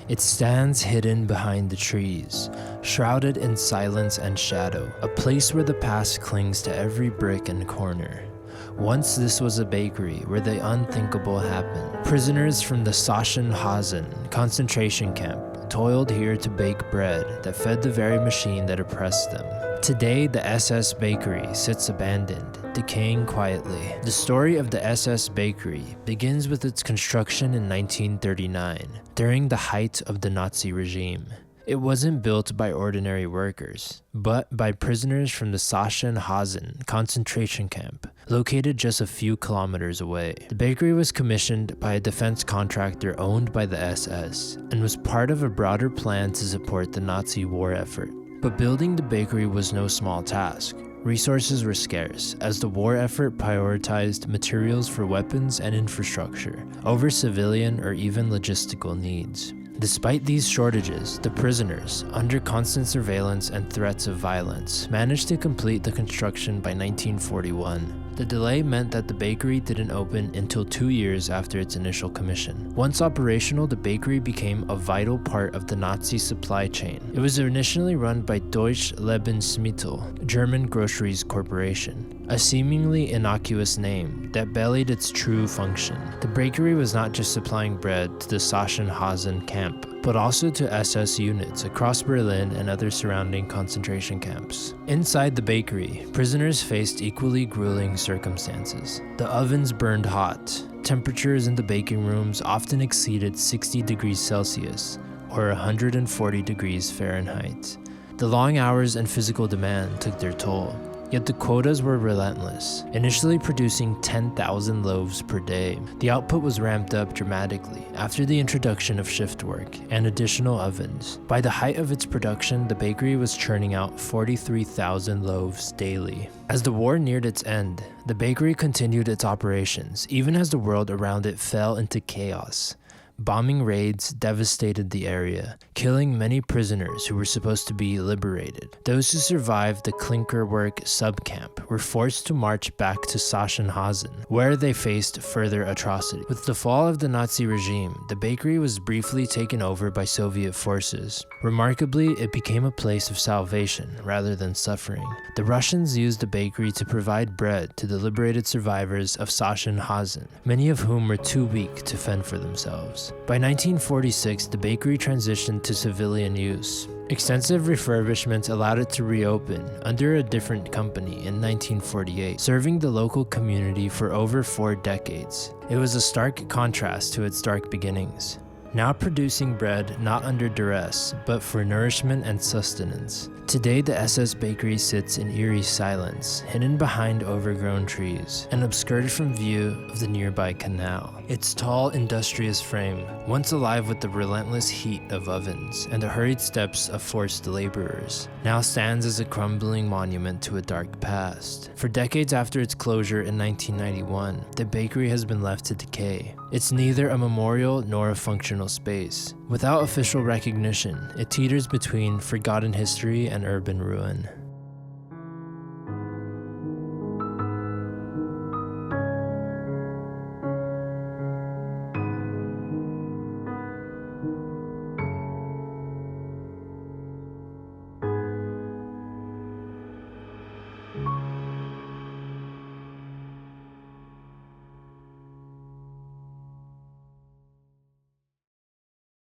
It stands hidden behind the trees, shrouded in silence and shadow, a place where the past clings to every brick and corner. Once this was a bakery where the unthinkable happened. Prisoners from the Sachsenhausen concentration camp toiled here to bake bread that fed the very machine that oppressed them. Today, the SS Bakery sits abandoned, decaying quietly. The story of the SS Bakery begins with its construction in 1939, during the height of the Nazi regime. It wasn't built by ordinary workers, but by prisoners from the Sachsenhausen concentration camp, located just a few kilometers away. The bakery was commissioned by a defense contractor owned by the SS, and was part of a broader plan to support the Nazi war effort. But building the bakery was no small task. Resources were scarce, as the war effort prioritized materials for weapons and infrastructure over civilian or even logistical needs. Despite these shortages, the prisoners, under constant surveillance and threats of violence, managed to complete the construction by 1941. The delay meant that the bakery didn't open until 2 years after its initial commission. Once operational, the bakery became a vital part of the Nazi supply chain. It was initially run by Deutsche Lebensmittel, German Groceries Corporation, a seemingly innocuous name that belied its true function. The bakery was not just supplying bread to the Sachsenhausen camp, but also to SS units across Berlin and other surrounding concentration camps. Inside the bakery, prisoners faced equally grueling circumstances. The ovens burned hot. Temperatures in the baking rooms often exceeded 60 degrees Celsius, or 140 degrees Fahrenheit. The long hours and physical demand took their toll. Yet the quotas were relentless, initially producing 10,000 loaves per day. The output was ramped up dramatically after the introduction of shift work and additional ovens. By the height of its production, the bakery was churning out 43,000 loaves daily. As the war neared its end, the bakery continued its operations, even as the world around it fell into chaos. Bombing raids devastated the area, killing many prisoners who were supposed to be liberated. Those who survived the Klinkerwerk subcamp were forced to march back to Sachsenhausen, where they faced further atrocity. With the fall of the Nazi regime, the bakery was briefly taken over by Soviet forces. Remarkably, it became a place of salvation rather than suffering. The Russians used the bakery to provide bread to the liberated survivors of Sachsenhausen, many of whom were too weak to fend for themselves. By 1946, the bakery transitioned to civilian use. Extensive refurbishments allowed it to reopen under a different company in 1948, serving the local community for over 4 decades. It was a stark contrast to its dark beginnings. Now producing bread not under duress, but for nourishment and sustenance. Today, the SS Bakery sits in eerie silence, hidden behind overgrown trees, and obscured from view of the nearby canal. Its tall, industrious frame, once alive with the relentless heat of ovens and the hurried steps of forced laborers, now stands as a crumbling monument to a dark past. For decades after its closure in 1991, the bakery has been left to decay. It's neither a memorial nor a functional space. Without official recognition, it teeters between forgotten history and urban ruin.